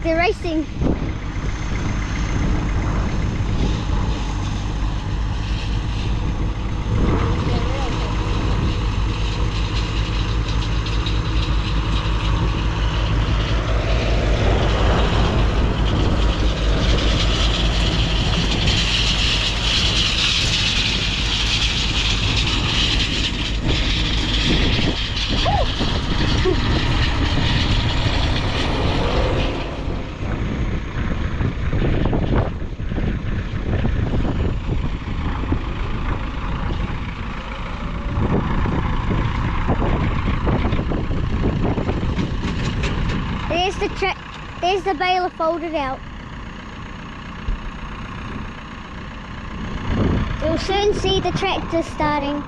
they're racing. There's the baler folded out. You'll soon see the tractor starting.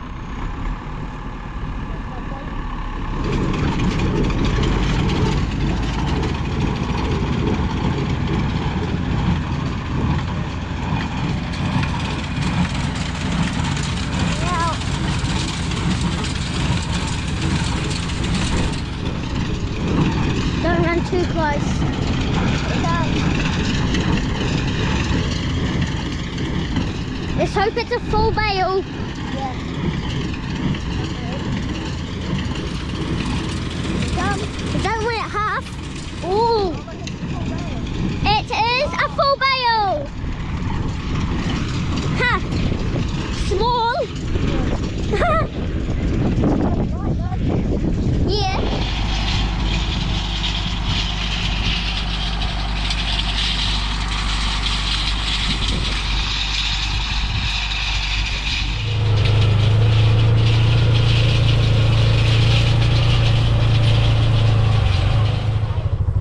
Don't run too close. Let's hope it's a full bale. Yeah. Don't run it half. Ooh. It is a full bale. Ha. Small. Yeah.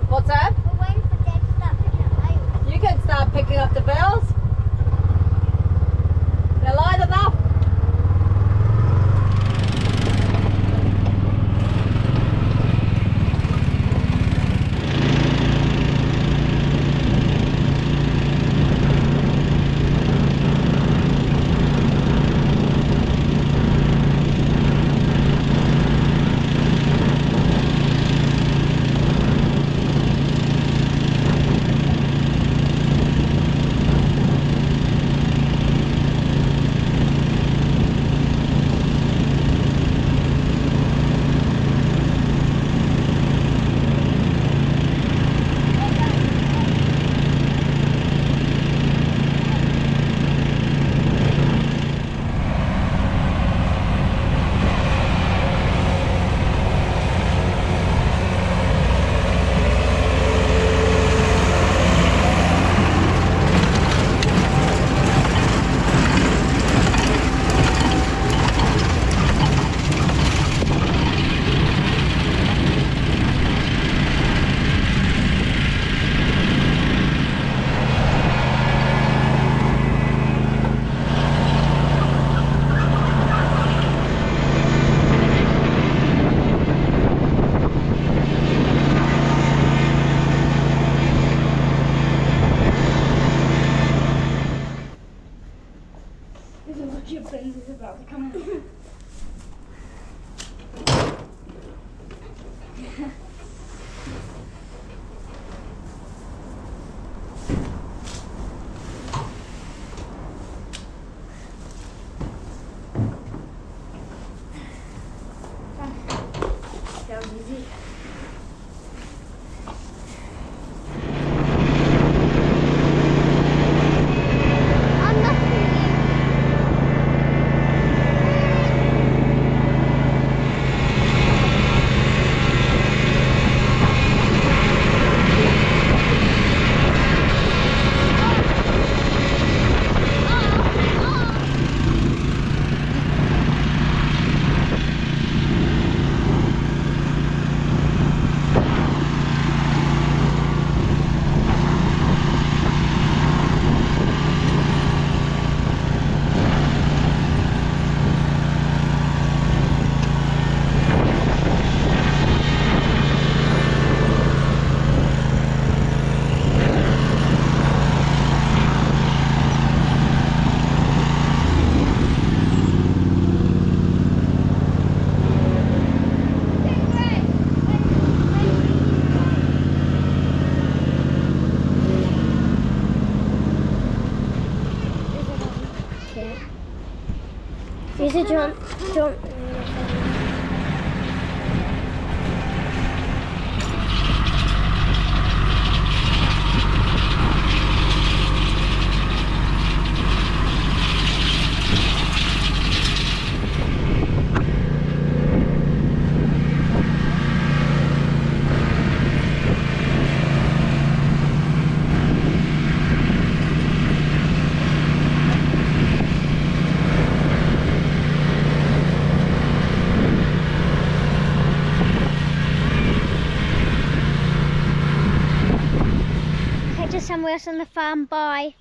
What's that? We're waiting for Dad to start picking up bales. You can start picking up the bales. They're light enough. to jump. Jump. Just somewhere else on the farm. Bye.